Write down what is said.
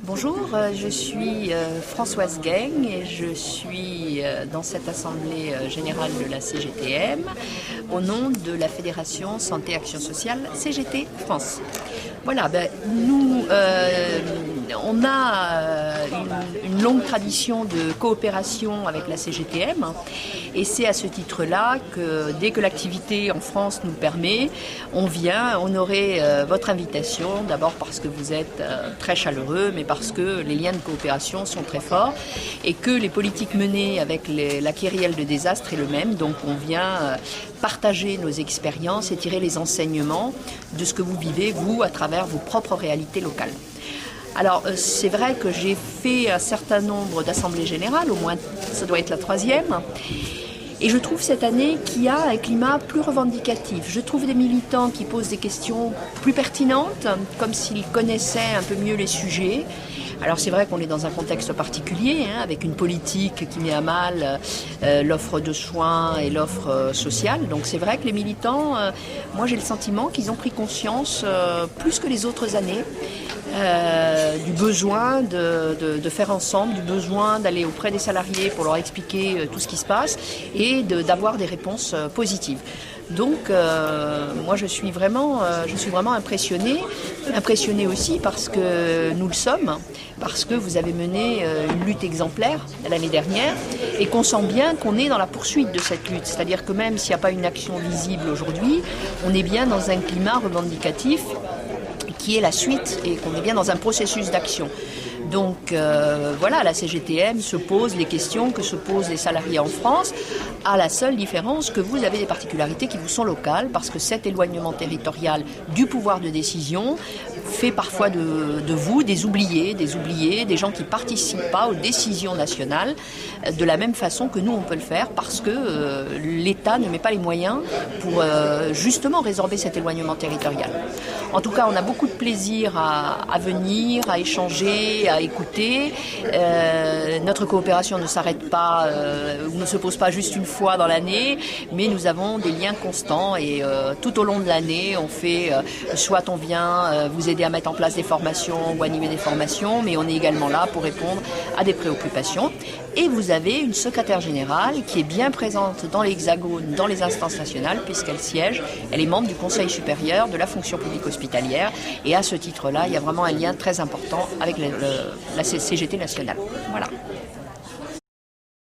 Bonjour, je suis Françoise Gueigne et je suis dans cette Assemblée générale de la CGTM au nom de la Fédération Santé Action Sociale CGT France. Voilà, nous, on a une longue tradition de coopération avec la CGTM et c'est à ce titre-là que dès que l'activité en France nous le permet, on vient honorer votre invitation, d'abord parce que vous êtes très chaleureux, mais parce que les liens de coopération sont très forts et que les politiques menées avec la kyrielle de désastre est le même. Donc on vient partager nos expériences et tirer les enseignements de ce que vous vivez, vous, à travers vos propres réalités locales. Alors c'est vrai que j'ai fait un certain nombre d'assemblées générales, au moins ça doit être la 3e. Et je trouve cette année qu'il y a un climat plus revendicatif. Je trouve des militants qui posent des questions plus pertinentes, comme s'ils connaissaient un peu mieux les sujets. Alors c'est vrai qu'on est dans un contexte particulier, avec une politique qui met à mal l'offre de soins et l'offre sociale. Donc c'est vrai que les militants, moi j'ai le sentiment qu'ils ont pris conscience, plus que les autres années, du besoin de faire ensemble, du besoin d'aller auprès des salariés pour leur expliquer tout ce qui se passe et d'avoir des réponses positives. Donc moi je suis vraiment impressionnée aussi parce que nous le sommes, parce que vous avez mené une lutte exemplaire l'année dernière et qu'on sent bien qu'on est dans la poursuite de cette lutte. C'est-à-dire que même s'il n'y a pas une action visible aujourd'hui, on est bien dans un climat revendicatif qui est la suite et qu'on est bien dans un processus d'action. Donc voilà, la CGTM se pose les questions que se posent les salariés en France, à la seule différence que vous avez des particularités qui vous sont locales, parce que cet éloignement territorial du pouvoir de décision fait parfois de vous des oubliés, des gens qui ne participent pas aux décisions nationales de la même façon que nous on peut le faire, parce que l'État ne met pas les moyens pour justement résorber cet éloignement territorial. En tout cas, on a beaucoup de plaisir à venir, à échanger, à écouter. Notre coopération ne s'arrête pas, ne se pose pas juste une fois dans l'année, mais nous avons des liens constants et tout au long de l'année, on fait, soit on vient vous aider à mettre en place des formations ou animer des formations, mais on est également là pour répondre à des préoccupations. Et vous avez une secrétaire générale qui est bien présente dans l'Hexagone, dans les instances nationales, puisqu'elle siège, elle est membre du Conseil supérieur de la fonction publique hospitalière. Et à ce titre-là, il y a vraiment un lien très important avec la CGT nationale. Voilà.